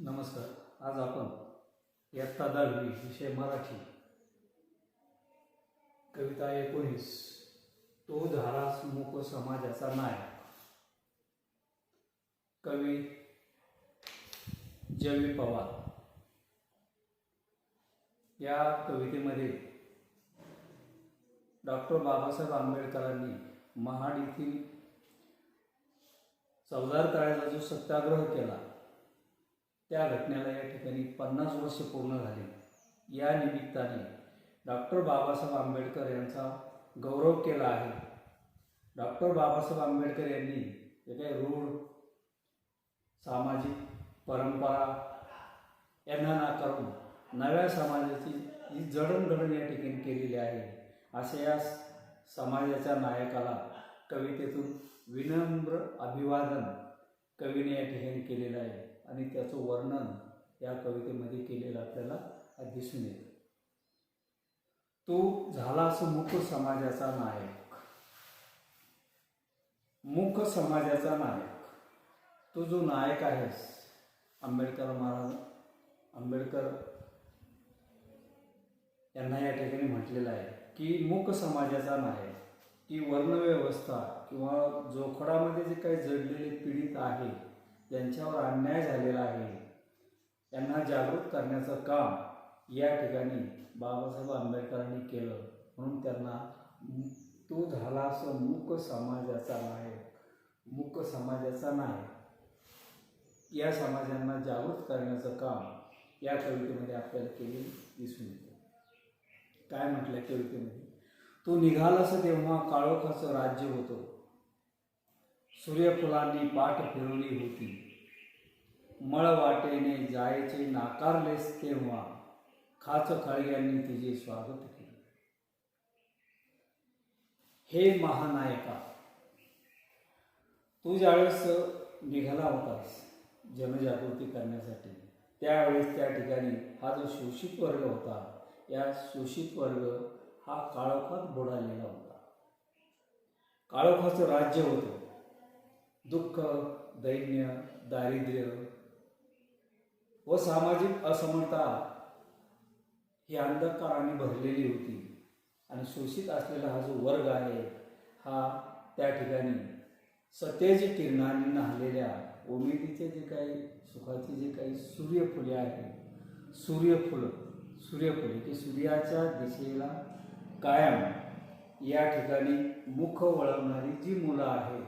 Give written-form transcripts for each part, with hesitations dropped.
नमस्कार. आज आपण इयत्ता 10वी विषय मराठी कविता 19 तो झालास मूक समाजाचा नायक. कवी जवी पवार. या कवितेमध्ये डॉक्टर बाबासाहेब आंबेडकरांनी महाड येथील चवदार तळ्याचा जो सत्याग्रह केला त्या घटनेला या ठिकाणी 50 वर्ष पूर्ण झाली. या निमित्ताने डॉक्टर बाबासाहेब आंबेडकर यांचा गौरव केला आहे. डॉक्टर बाबासाहेब आंबेडकर यांनी जे काही रूढ सामाजिक परंपरा यांना नाकारून नव्या समाजाची जी जडणघडण या ठिकाणी केलेली आहे, अशा या समाजाच्या नायकाला कवितेतून विनम्र अभिवादन कवीने या ठिकाणी केलेलं आहे आणि त्याचं वर्णन या कवितेमध्ये केलेलं आपल्याला दिसून येतं. तो झालास मूक समाजाचा नायक. मूक समाजाचा नायक, तो जो नायक आहेस, आंबेडकर यांना या ठिकाणी म्हटलेलं आहे की मूक समाजाचा नायक, की वर्णव्यवस्था किंवा जोखडामध्ये जे काही जडलेले पीडित आहे, ज्यांच्यावर अन्याय झालेला आहे, यांना जागृत करण्याचं काम या ठिकाणी बाबासाहेब आंबेडकरांनी केलं. म्हणून त्यांना तू झालास मूक समाजाचा नायक, मूक समाजाचा नायक या समाजांना जागृत करण्याचं काम या कवितेमध्ये आपल्याला केले दिसून येते. काय म्हटलं कवितेमध्ये? तू निघालास तेव्हा काळोखाचं राज्य होतं, सूर्यफुलांनी पाठ फिरवली होती, मळ वाटेने जायचे नाकारलेस तेव्हा खाच खळग्यांनी तिचे स्वागत केले. हे महानायका, तू ज्यावेळेस निघाला होतास जनजागृती करण्यासाठी, त्यावेळेस त्या ठिकाणी हा जो शोषित वर्ग होता, या शोषित वर्ग हा काळोखात बुडालेला होता. काळोखाचं राज्य होतं. दुःख, दैन्य, दारिद्र्य व सामाजिक असमानता ही अंधकाराने भरलेली होती आणि शोषित असलेला हा जो वर्ग आहे, हा त्या ठिकाणी सतेज किरणांनी न्हालेल्या उमेदीचे जे काही सुखाची जे काही सूर्यफुले आहे, सूर्यफुले की सूर्याच्या दिशेला कायम या ठिकाणी मुख वळवणारी जी मुलं आहेत,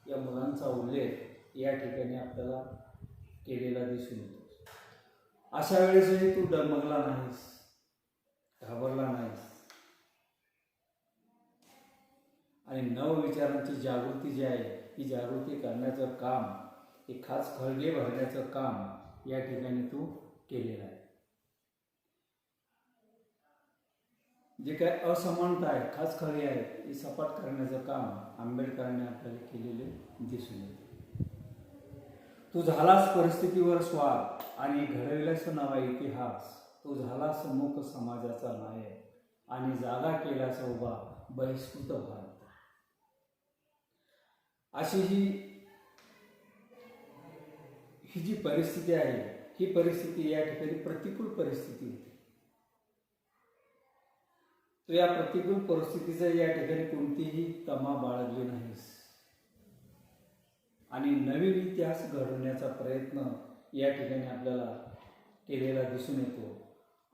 या मुलांचा उल्लेख या ठिकाणी आपल्याला केलेला दिसून येतो. अशा वेळेसही तू डगमगला नाहीस, घाबरला नाहीस आणि नवविचारांची जागृती जी आहे, ही जागृती करण्याचं काम, हे खास खळगे भरण्याचं काम या ठिकाणी तू केलेलं आहे. जे काय असमानता आहे, खास खळगे आहेत, हे सपाट करण्याचं काम आंबेडकरांनी आपल्याला केलेले दिसून येते. तू झालास परिस्थितीवर स्वार आणि घडविलास नवा इतिहास, तू झालास मूक समाजाचा नायक आणि जागा केलास उभा बहिष्कृत भारत. अशी ही जी परिस्थिती आहे, ही परिस्थिती या ठिकाणी प्रतिकूल परिस्थिती होती. तो या प्रतिकूल परिस्थितीचा या ठिकाणी कोणतीही तमा बाळगली नाहीस आणि नवीन इतिहास घडवण्याचा प्रयत्न या ठिकाणी आपल्याला केलेला दिसून येतो.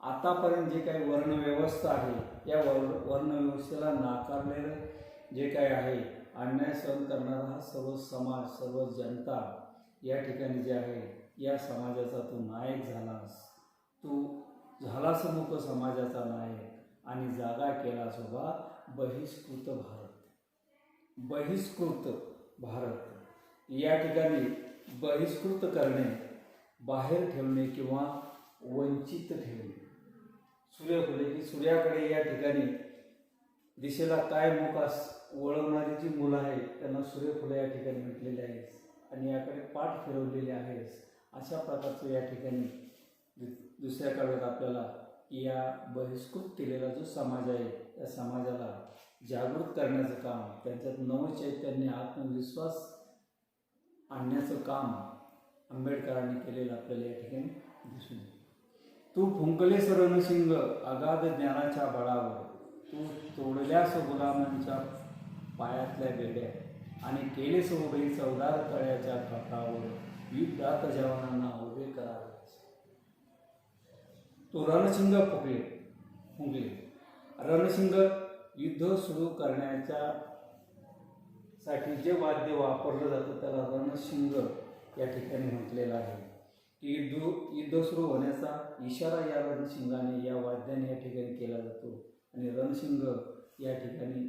आतापर्यंत जे काही वर्णव्यवस्था आहे, या वर्णव्यवस्थेला नाकारलेलं जे काही आहे, अन्याय सहन करणारा हा सर्व समाज, सर्व जनता या ठिकाणी जे आहे, या समाजाचा तू नायक झालास. तू झालास मूक समाजाचा नायक आणि जागा केलास उभा बहिष्कृत भारत. बहिष्कृत भारत या ठिकाणी बहिष्कृत करणे, बाहेर ठेवणे किंवा वंचित ठेवणे. सूर्यफुले की सूर्याकडे या ठिकाणी दिशेला काय मुखास वळवणारी जी मुलं आहेत, त्यांना सूर्यफुले या ठिकाणी म्हटलेले आहेत आणि याकडे पाठ फिरवलेले आहेस. अशा प्रकारचं या ठिकाणी दुसऱ्या काळात आपल्याला या बहिष्कृत केलेला जो समाज आहे, या समाजाला जागृत करण्याचं काम, त्यांच्यात नवचैतन्य, आत्मविश्वास आणण्याचं काम आंबेडकरांनी केलेलं आपल्याला या ठिकाणी दिसून येतं. तू फुंकलेस रणशिंग अगाध ज्ञानाच्या बळावर, तू तोडल्यास गुलामांच्या पायातल्या बेड्या आणि केलेस उभे चवदार तळ्याच्या काठावर, युद्धात जवानांना उभे करावे. तो रणशिंग फुंकले. रणशिंग युद्ध सुरू करण्याच्या साठी जे वाद्य वापरलं जातं त्याला रणशिंग या ठिकाणी म्हटलेलं आहे. की युद्ध सुरू होण्याचा इशारा या रणशिंगाने, या वाद्याने या ठिकाणी केला जातो. आणि रणशिंग या ठिकाणी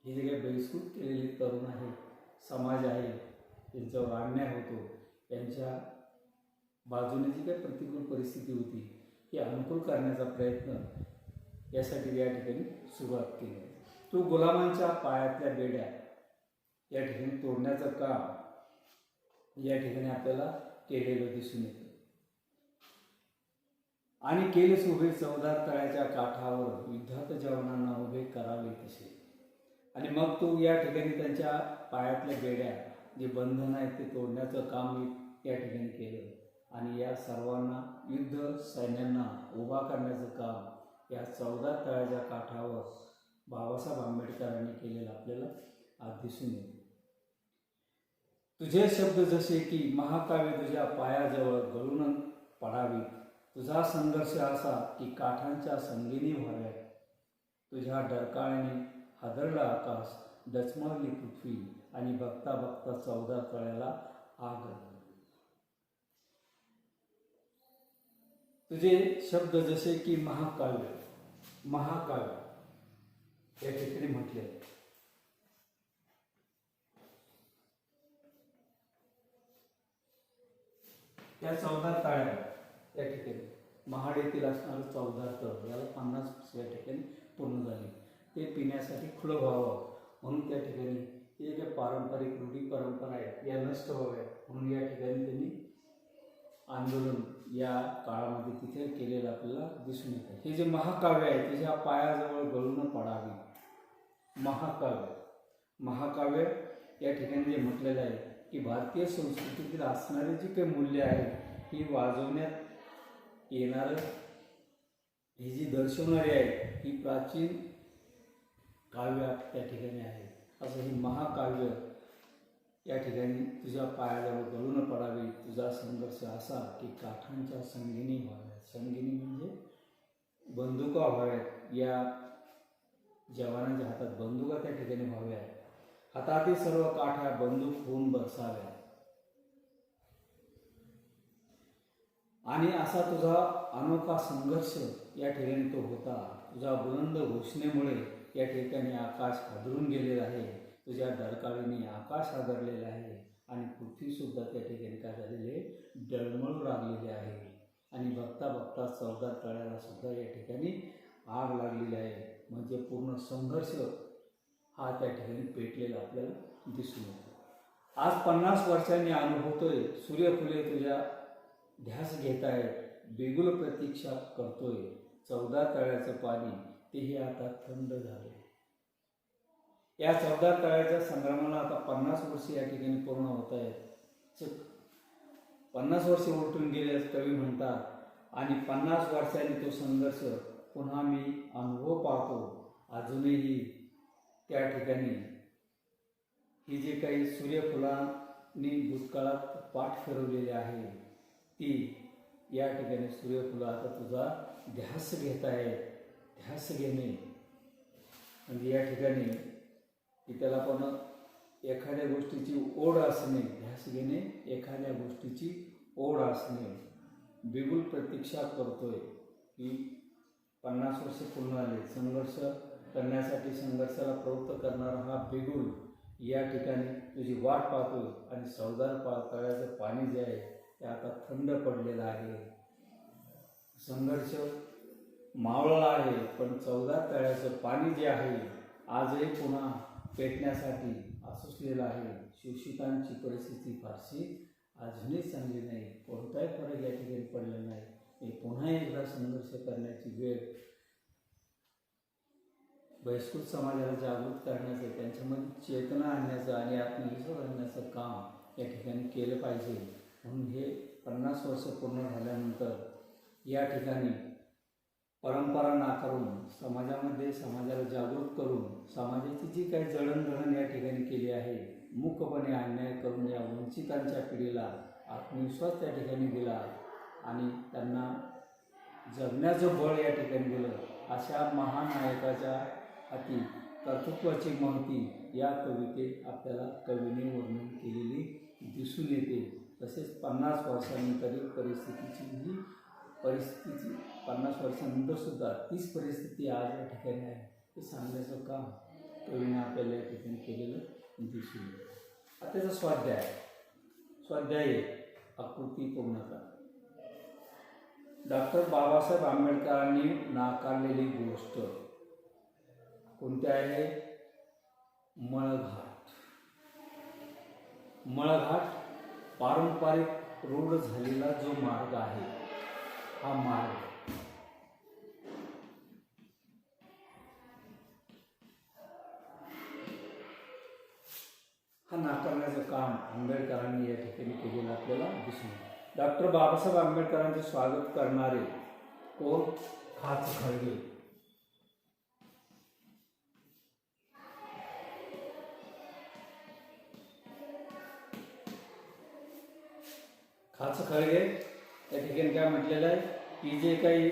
हे जे काही बहिष्कृत केलेले तरुण आहे, समाज आहे, त्यांच्यावर अन्याय होतो, त्यांच्या बाजूने जी काही प्रतिकूल परिस्थिती होती ही अनुकूल करण्याचा प्रयत्न यासाठी या ठिकाणी सुरुवात केली. तो गुलामांच्या पायातल्या बेड्या या ठिकाणी तोडण्याचं काम या ठिकाणी आपल्याला केलेलं दिसून येतं. आणि केलेस उभे चवदार तळ्याच्या काठावर, युद्धात जवानांना उभे करावे तसे. आणि मग तू या ठिकाणी त्यांच्या पायातल्या बेड्या, जे बंधन आहेत ते तोडण्याचं काम या ठिकाणी केलं. आणि या सर्वांना, युद्ध सैन्यांना उभा करण्याचं काम या चवदार तळ्याच्या काठावर बाबासाहेब आंबेडकरांनी केलेलं आपल्याला आज दिसून येतं. तुझे शब्द जसे की महाकाव्य तुझ्या पायाजवळ गळून पडावी, तुझा संघर्ष असा की काठांच्या संगीनी व्हाव्यात. तुझ्या डरकाळ्याने हादरला आकाश, डचमळली पृथ्वी आणि बघता बघता चवदार तळ्याला आग लागली. तुझे शब्द जसे की महाकाव्य या ठिकाणी म्हटले. त्या चवदार तळ्याला या ठिकाणी महाड येथील असणारं चवदार तळ, याला 50 वर्ष या ठिकाणी पूर्ण झाली. ते पिण्यासाठी खुलं व्हावं म्हणून त्या ठिकाणी जे काही पारंपरिक रूढी परंपरा आहेत या नष्ट व्हाव्यात म्हणून या ठिकाणी त्यांनी आंदोलन या काळामध्ये तिथे केलेलं आपल्याला दिसून येतं. हे जे महाकाव्य आहे त्याच्या पायाजवळ गळून पडावी. महाकाव्य या ठिकाणी जे म्हटलेलं आहे की भारतीय संस्कृतीतील असणारी जी काही मूल्य आहेत ही वाजवण्यात येणारं, ही जी दर्शवणारी आहे ही प्राचीन काव्य त्या ठिकाणी आहे. असं ही महाकाव्य या ठिकाणी तुझ्या पायाजवळ गळून पडावी, तुझा संघर्ष असा की काठांच्या संगीनी व्हाव्यात. संगीनी म्हणजे बंदुका व्हाव्यात, या जवानांच्या हातात बंदुका त्या ठिकाणी व्हाव्यात, हातातील सर्व काठ्या बंदूक होऊन बसाव्या. आणि असा तुझा अनोखा संघर्ष या ठिकाणी तो होता. तुझ्या बुलंद घोषणेमुळे या ठिकाणी आकाश हादरून गेलेलं आहे, तुझ्या डरकाळीने आकाश हादरलेलं आहे आणि पृथ्वीसुद्धा त्या ठिकाणी काय झालेले, डळमळू लागलेले आहे. आणि बघता बघता चवदार तळ्याला सुद्धा या ठिकाणी आग लागलेली आहे. म्हणजे पूर्ण संघर्ष हा त्या ठिकाणी पेटलेला आपल्याला दिसून येतो. आज 50 वर्षांनी अनुभवतोय, सूर्यफुले तुझ्या ध्यास घेत आहेत, बिगुल प्रतीक्षा करतोय, चवदार तळ्याचं पाणी तेही आता थंड झाले. या चवदार तळ्याच्या संग्रामाला आता 50 वर्ष या ठिकाणी पूर्ण होत आहेत. 50 वर्ष उलटून गेले कवी म्हणतात. आणि 50 वर्षांनी तो संघर्ष पुन्हा मी अनुभव पाहतो. अजूनही त्या ठिकाणी ही जी काही सूर्यफुलांनी भूतकाळात पाठ फिरवलेली आहे ती या ठिकाणी सूर्यफुलं आता तुझा ध्यास घेत आहे. ध्यास घेणे म्हणजे या ठिकाणी की त्याला पण एखाद्या गोष्टीची ओढ असणे, ध्यास घेणे एखाद्या गोष्टीची ओढ असणे. बिगुल प्रतीक्षा करतोय की 50 वर्ष पूर्ण झाले, संघर्ष करण्यासाठी संघर्षाला प्रवृत्त करणारा हा बिगुल या ठिकाणी तुझी वाट पाहतोय. आणि चवदार तळ्याचं पाणी जे आहे ते आता थंड पडलेलं आहे. संघर्ष मावळला आहे पण चवदार तळ्याचं पाणी जे आहे आजही पुन्हा पेटण्यासाठी आसुसलेलं आहे. शोषितांची परिस्थिती फारशी अजूनही चांगली नाही, कोणताही फरक या ठिकाणी पडलेला नाही. हे पुन्हा एकदा संघर्ष करण्याची वेळ बहिष्कृत समाजाला जागृत करण्याचं, त्यांच्यामध्ये चेतना आणण्याचं आणि आत्मविश्वास आणण्याचं काम या ठिकाणी केलं पाहिजे. म्हणून हे 50 वर्ष पूर्ण झाल्यानंतर या ठिकाणी परंपरा नाकारून समाजाला जागृत करून समाजाची जी काही जडणघडण या ठिकाणी केली आहे, मूकपणे अन्याय करून या वंचितांच्या पिढीला आत्मविश्वास त्या ठिकाणी दिला आणि त्यांना जगण्याचं बळ या ठिकाणी दिलं, अशा महानायकाच्या अति कर्तृत्वाची महती या कवितेत आपल्याला कवीने वर्णन केलेली दिसून येते. तसेच 50 वर्षानंतरही परिस्थिती 50 वर्षानंतर सुद्धा तीच परिस्थिती आज या ठिकाणी आहे हे सांगण्याचं काम कवीने आपल्याला या ठिकाणी केलेलं दिसून येतं. त्याचा स्वाध्याय आकृती पूर्णता. डॉक्टर बाबासाहेब आंबेडकरांनी नाकारलेली गोष्ट कोणती आहे? मळघाट पारंपरिक रूढ झालेला जो मार्ग आहे, हा मार्ग हा नाकारण्याचं काम आंबेडकरांनी या ठिकाणी केलेलं आपल्याला दिसून येतं. डॉक्टर बाबासाहेब आंबेडकरांचे स्वागत करणारे कोण? खाचखळगे. खाचखळगे या ठिकाणी काय म्हटलेलं आहे की जे काही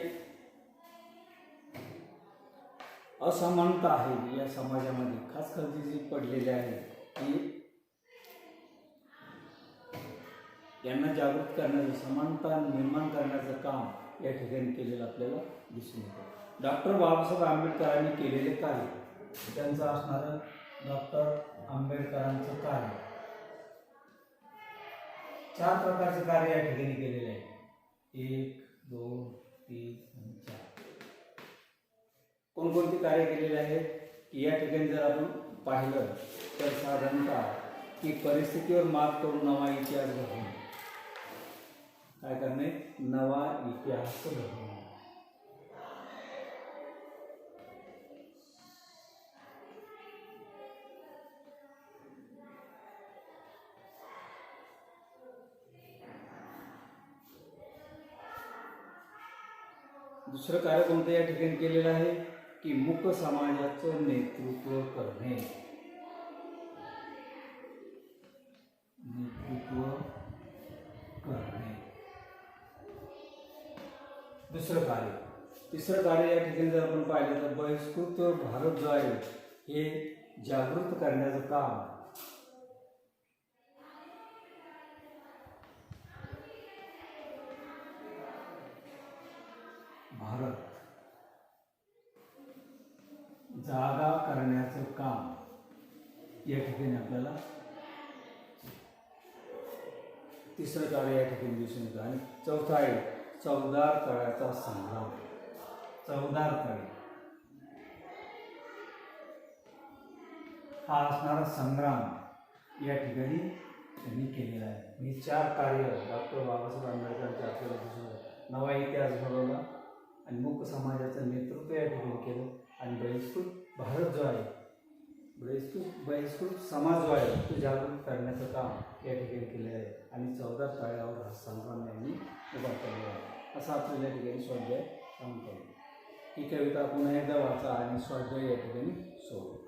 असमानता आहे या समाजामध्ये खाचखळगे जी पडलेली आहे की यांना जागृत करण्याचं, समानता निर्माण करण्याचं काम या ठिकाणी केलेलं आपल्याला दिसून येतं. डॉक्टर बाबासाहेब आंबेडकरांनी केलेले कार्य, त्यांचं असणारं डॉक्टर आंबेडकरांचं कार्य, 4 प्रकारचे कार्य या ठिकाणी केलेले आहे. 1, 2, 3 आणि 4. कोणकोणती कार्य केलेले आहेत या ठिकाणी जर आपण पाहिलं तर साधारणतः की परिस्थितीवर मात करून नवा इतिहास घडवणे. काय करणे? नवा इतिहास घडवणे. दुसरं कार्य कोणतं या ठिकाणी केलेलं आहे की मूक समाजाचं नेतृत्व करणे. दुसरं कार्य. तिसरं कार्य या ठिकाणी जर आपण पाहिलं तर बहिष्कृत भारत जो आहे हे जागृत करण्याचं काम भारत जागा करण्याचं काम या ठिकाणी आपल्याला तिसरं कार्य या ठिकाणी दिसून येतं. आणि चौथा आहे चवदार तळ्याचा संग्राम. चवदार तळे हा असणारा संग्राम या ठिकाणी त्यांनी केलेला आहे. ही 4 कार्य डॉक्टर बाबासाहेब आंबेडकरांच्या आपल्याला दिसून येतात. नवा इतिहास घडवला आणि मूक समाजाचं नेतृत्व या ठिकाणी केलं आणि बहिष्कृत भारत जो आहे, बहिष्कृत समाज जो आहे तो जागृत करण्याचं काम या ठिकाणी केलेलं आहे. आणि चवदार तळ्यावर हा संग्राम यांनी उभा केलेला आहे. असं आपल्याला या ठिकाणी स्वाध्याय सांगतो. ही कविता पुन्हा एकदा वाचा आणि स्वाध्याय या ठिकाणी सोडवा.